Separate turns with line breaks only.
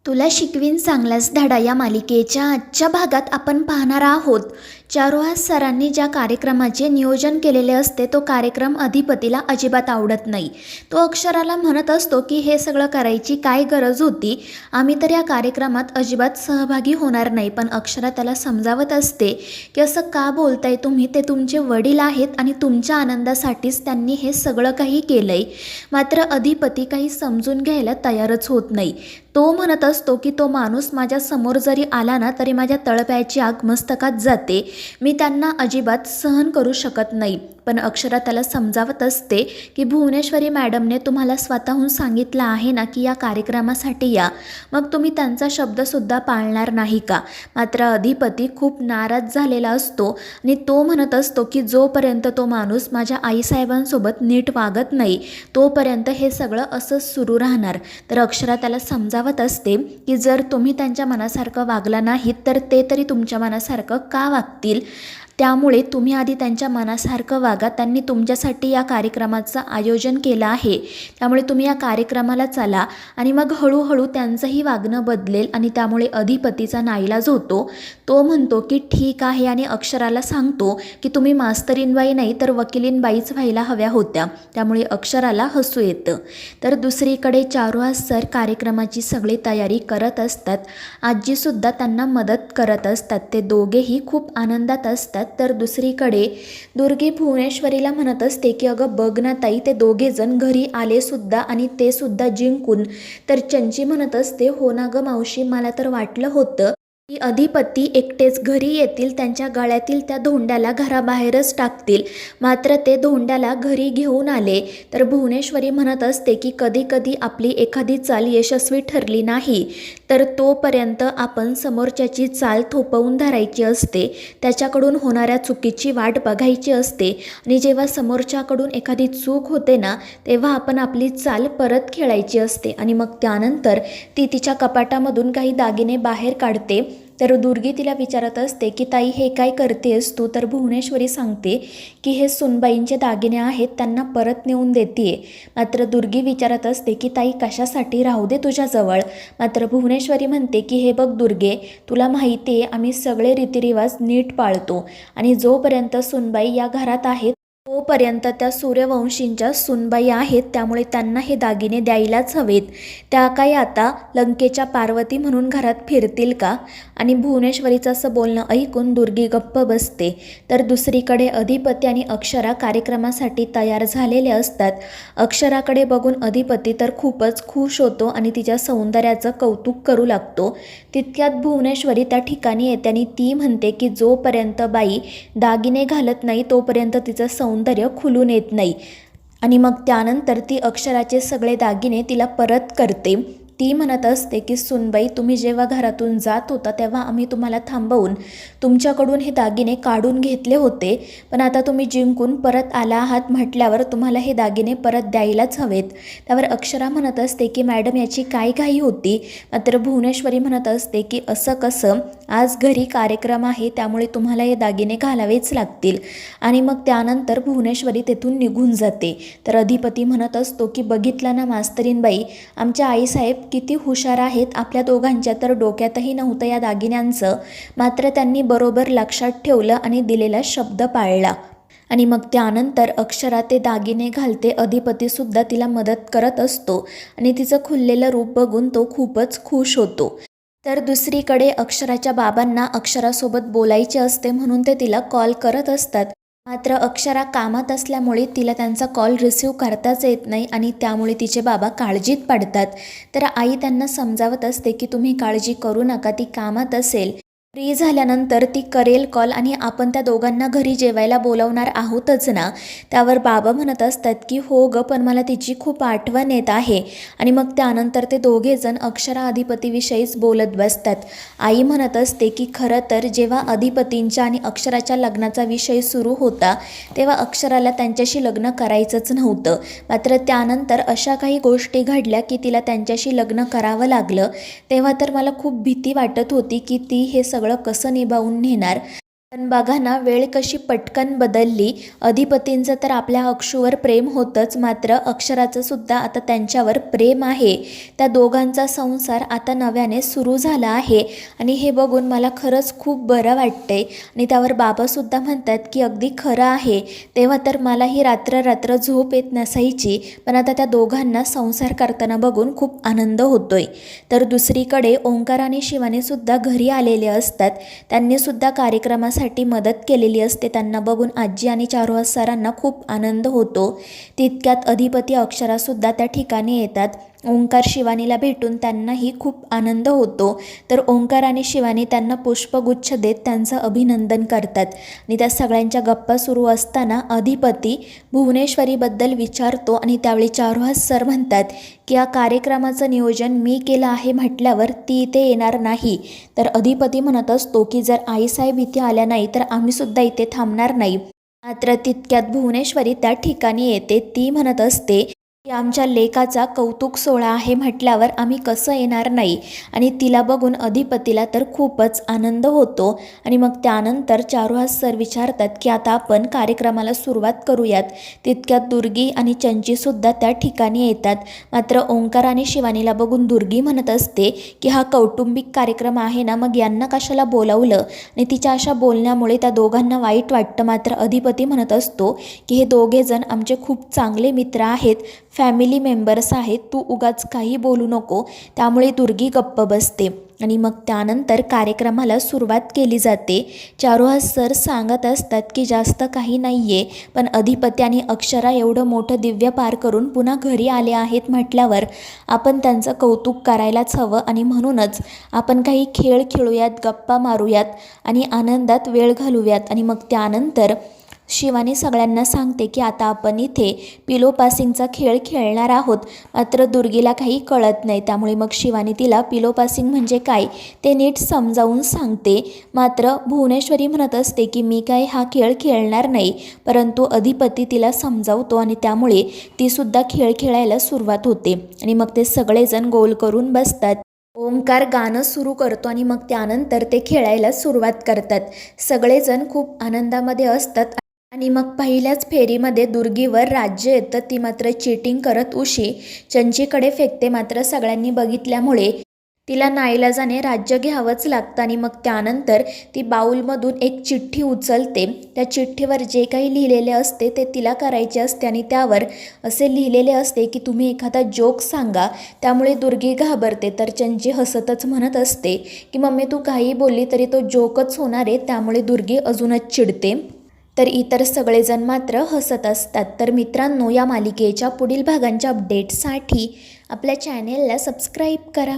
तुला शिकवीन चांगलाच धडा या मालिकेच्या आजच्या भागात आपण पाहणार आहोत. चारुहास सरांनी ज्या कार्यक्रमाचे नियोजन केलेले असते तो कार्यक्रम अधिपतीला अजिबात आवडत नाही. तो अक्षराला म्हणत असतो की हे सगळं करायची काय गरज होती, आम्ही तर या कार्यक्रमात अजिबात सहभागी होणार नाही. पण अक्षरा त्याला समजावत असते की असं का बोलताय तुम्ही, ते तुमचे वडील आहेत आणि तुमच्या आनंदासाठीच त्यांनी हे सगळं काही केलंय. मात्र अधिपती काही समजून घ्यायला तयारच होत नाही. तो म्हणत असतो की तो माणूस माझ्या समोर जरी आला ना तरी माझ्या तळपायाची आग मस्तकात जाते, मी त्यांना अजिबात सहन करू शकत नाही. पण अक्षरा त्याला समजावत असते की भुवनेश्वरी मॅडमने तुम्हाला स्वतःहून सांगितलं आहे ना की या कार्यक्रमासाठी या, मग तुम्ही त्यांचा शब्दसुद्धा पाळणार नाही का. मात्र अधिपती खूप नाराज झालेला असतो आणि तो म्हणत असतो की जोपर्यंत तो माणूस माझ्या आईसाहेबांसोबत नीट वागत नाही तोपर्यंत हे सगळं असंच सुरू राहणार. तर अक्षरा त्याला समजावत असते की जर तुम्ही त्यांच्या मनासारखं वागला नाहीत तर ते तरी तुमच्या मनासारखं का वागतील. त्यामुळे तुम्ही आधी त्यांच्या मनासारखं वागा. त्यांनी तुमच्यासाठी या कार्यक्रमाचं आयोजन केलं आहे, त्यामुळे तुम्ही या कार्यक्रमाला चला आणि मग हळूहळू त्यांचंही वागणं बदलेल. आणि त्यामुळे अधिपतीचा नाईलाज होतो. तो म्हणतो की ठीक आहे आणि अक्षराला सांगतो की तुम्ही मास्तरीनबाई नाही तर वकिलीनबाईच व्हायला हव्या होत्या. त्यामुळे अक्षराला हसू येतं. तर दुसरीकडे चारुहास सर कार्यक्रमाची सगळी तयारी करत असतात. आजीसुद्धा त्यांना मदत करत असतात. ते दोघेही खूप आनंदात असतात. तर दुसरीकडे दुर्गी भुवनेश्वरीला म्हणत असते की अगं बघ ना ताई, ते दोघेजण घरी आले सुद्धा आणि ते सुद्धा जिंकून. तर चंची म्हणत असते हो ना गं मावशी, मला तर वाटलं होतं की अधिपती एकटेच घरी येतील, त्यांच्या गळ्यातील त्या धोंड्याला घराबाहेरच टाकतील, मात्र ते धोंड्याला घरी घेऊन आले. तर भुवनेश्वरी म्हणत असते की कधी कधी आपली एखादी चाल यशस्वी ठरली नाही तर तोपर्यंत आपण समोरच्याची चाल थोपवून धरायची असते, त्याच्याकडून होणाऱ्या चुकीची वाट बघायची असते आणि जेव्हा समोरच्याकडून एखादी चूक होते ना तेव्हा आपण आपली चाल परत खेळायची असते. आणि मग त्यानंतर ती तिच्या कपाटामधून काही दागिने बाहेर काढते. तर दुर्गी तिला विचारत असते की ताई हे काय करतेस तू. तर भुवनेश्वरी सांगते की हे सुनबाईंचे दागिने आहेत, त्यांना परत नेऊन देते. मात्र दुर्गी विचारत असते की ताई कशासाठी, राहू दे तुझ्याजवळ. मात्र भुवनेश्वरी म्हणते की हे बघ दुर्गे, तुला माहिती आहे आम्ही सगळे रीतिरिवाज नीट पाळतो आणि जोपर्यंत सुनबाई या घरात आहेत तोपर्यंत त्या सूर्यवंशींच्या सुनबाई आहेत, त्यामुळे त्यांना हे दागिने द्यायलाच हवेत. त्या काय आता लंकेच्या पार्वती म्हणून घरात फिरतील का. आणि भुवनेश्वरीचं असं बोलणं ऐकून दुर्गी गप्प बसते. तर दुसरीकडे अधिपती आणि अक्षरा कार्यक्रमासाठी तयार झालेले असतात. अक्षराकडे बघून अधिपती तर खूपच खुश होतो आणि तिच्या सौंदर्याचं कौतुक करू लागतो. तितक्यात भुवनेश्वरी त्या ठिकाणी येते आणि ती म्हणते की जोपर्यंत बाई दागिने घालत नाही तोपर्यंत तिचं सौंदर्य खुलून येत नाही. आणि मग त्यानंतर ती अक्षराचे सगळे दागिने तिला परत करते. ती म्हणत असते की सुनबाई, तुम्ही जेव्हा घरातून जात होता तेव्हा आम्ही तुम्हाला थांबवून तुमच्याकडून हे दागिने काढून घेतले होते, पण आता तुम्ही जिंकून परत आला आहात म्हटल्यावर तुम्हाला हे दागिने परत द्यायलाच हवेत. त्यावर अक्षरा म्हणत असते की मॅडम याची काय घाई होती. मात्र भुवनेश्वरी म्हणत असते की असं कसं, आज घरी कार्यक्रम आहे त्यामुळे तुम्हाला हे दागिने घालावेच लागतील. आणि मग त्यानंतर भुवनेश्वरी तेथून निघून जाते. तर अधिपती म्हणत असतो की बघितलं ना मास्तरीनबाई, आमच्या आईसाहेब किती हुशार आहेत. आपल्या दोघांच्या तर डोक्यातही नव्हतं या दागिन्यांचं, मात्र त्यांनी बरोबर लक्षात ठेवलं आणि दिलेला शब्द पाळला. आणि मग त्यानंतर अक्षरा ते दागिने घालते. अधिपतीसुद्धा तिला मदत करत असतो आणि तिचं खुललेलं रूप बघून तो खूपच खुश होतो. तर दुसरीकडे अक्षराच्या बाबांना अक्षरासोबत बोलायचे असते म्हणून ते तिला कॉल करत असतात. मात्र अक्षरा कामात असल्यामुळे तिला त्यांचा कॉल रिसीव करताच येत नाही आणि त्यामुळे तिचे बाबा काळजीत पडतात. तर आई त्यांना समजावत असते की तुम्ही काळजी करू नका, ती कामात असेल, फ्री झाल्यानंतर ती करेल कॉल आणि आपण त्या दोघांना घरी जेवायला बोलावणार आहोतच ना. त्यावर बाबा म्हणत असतात की हो ग, पण मला तिची खूप आठवण येत आहे. आणि मग त्यानंतर ते दोघेजण अक्षरा अधिपतीविषयीच बोलत बसतात. आई म्हणत असते की खरं तर जेव्हा अधिपतींच्या आणि अक्षराच्या लग्नाचा विषय सुरू होता तेव्हा अक्षराला त्यांच्याशी लग्न करायचंच नव्हतं, मात्र त्यानंतर अशा काही गोष्टी घडल्या की तिला त्यांच्याशी लग्न करावं लागलं. तेव्हा तर मला खूप भीती वाटत होती की ती हे सगळं कसं निभावून नेणार. पण बघा ना, वेळ कशी पटकन बदलली. अधिपतींचं तर आपल्या अक्षूवर प्रेम होतंच, मात्र अक्षराचं सुद्धा आता त्यांच्यावर प्रेम आहे. त्या दोघांचा संसार आता नव्याने सुरू झाला आहे आणि हे बघून मला खरंच खूप बरं वाटतंय. आणि त्यावर बाबासुद्धा म्हणतात की अगदी खरं आहे. तेव्हा तर मलाही रात्र रात्र झोप येत नसायची, पण आता त्या दोघांना संसार करताना बघून खूप आनंद होतोय. तर दुसरीकडे ओंकार आणि शिवानीसुद्धा घरी आलेले असतात. त्यांनीसुद्धा कार्यक्रमासाठी मदत केलेली असते. त्यांना बघून आजी आणि चारुहास सरांना खूप आनंद होतो. तितक्यात अधिपती अक्षरासुद्धा त्या ठिकाणी येतात. ओंकार शिवानीला भेटून त्यांनाही खूप आनंद होतो. तर ओंकार आणि शिवानी त्यांना पुष्पगुच्छ देत त्यांचं अभिनंदन करतात. आणि त्या सगळ्यांच्या गप्पा सुरू असताना अधिपती भुवनेश्वरीबद्दल विचारतो आणि त्यावेळी चारुहास सर म्हणतात की या कार्यक्रमाचं नियोजन मी केलं आहे म्हटल्यावर ती इथे येणार नाही. तर अधिपती म्हणत असतो की जर आईसाहेब इथे आल्या नाही तर आम्हीसुद्धा इथे थांबणार नाही. मात्र तितक्यात भुवनेश्वरी त्या ठिकाणी येते. ती म्हणत असते की आमच्या लेकाचा कौतुक सोहळा आहे म्हटल्यावर आम्ही कसं येणार नाही. आणि तिला बघून अधिपतीला तर खूपच आनंद होतो. आणि मग त्यानंतर चारुहास सर विचारतात की आता आपण कार्यक्रमाला सुरुवात करूयात. तितक्यात दुर्गी आणि चंचीसुद्धा त्या ठिकाणी येतात. मात्र ओंकार आणि शिवानीला बघून दुर्गी म्हणत असते की हा कौटुंबिक कार्यक्रम आहे ना, मग यांना कशाला बोलावलं. आणि तिच्या अशा बोलण्यामुळे त्या दोघांना वाईट वाटतं. मात्र अधिपती म्हणत असतो की हे दोघेजण आमचे खूप चांगले मित्र आहेत, फॅमिली मेंबर्स आहेत, तू उगाच काही बोलू नको. त्यामुळे दुर्गी गप्प बसते. आणि मग त्यानंतर कार्यक्रमाला सुरुवात केली जाते. चारुहास सर सांगत असतात की जास्त काही नाही आहे, पण अधिपती आणि अक्षरा एवढं मोठं दिव्य पार करून पुन्हा घरी आले आहेत म्हटल्यावर आपण त्यांचं कौतुक करायलाच हवं. आणि म्हणूनच आपण काही खेळ खेळूयात, गप्पा मारूयात आणि आनंदात वेळ घालूयात. आणि मग त्यानंतर शिवानी सगळ्यांना सांगते की आता आपण इथे पिलो पासिंगचा खेळ खेळणार आहोत. मात्र दुर्गीला काही कळत नाही. त्यामुळे मग शिवानी तिला पिलो पासिंग म्हणजे काय ते नीट समजावून सांगते. मात्र भुवनेश्वरी म्हणत असते की मी काय हा खेळ खेळणार नाही, परंतु अधिपती तिला समजावतो आणि त्यामुळे तीसुद्धा खेळ खेळायला सुरुवात होते. आणि मग ते सगळेजण गोल करून बसतात. ओंकार गाणं सुरू करतो आणि मग त्यानंतर ते खेळायला सुरुवात करतात. सगळेजण खूप आनंदामध्ये असतात. आणि मग पहिल्याच फेरीमध्ये दुर्गीवर राज्य येतं. ती मात्र चीटिंग करत उशी चंचीकडे फेकते. मात्र सगळ्यांनी बघितल्यामुळे तिला नाईलाजाने राज्य घ्यावंच लागतं. आणि मग त्यानंतर ती बाऊलमधून एक चिठ्ठी उचलते. त्या चिठ्ठीवर जे काही लिहिलेले असते ते तिला करायचे असते आणि त्यावर असे लिहिलेले असते की तुम्ही एखादा जोक सांगा. त्यामुळे दुर्गी घाबरते. तर चंची हसतच म्हणत असते की मम्मी तू काही बोलली तरी तो जोकच होणार आहे. त्यामुळे दुर्गी अजूनच चिडते. तर इतर सगळेजण मात्र हसत असतात. तर मित्रांनो, या मालिकेच्या पुढील भागांच्या अपडेट्ससाठी आपल्या चॅनेलला सबस्क्राईब करा.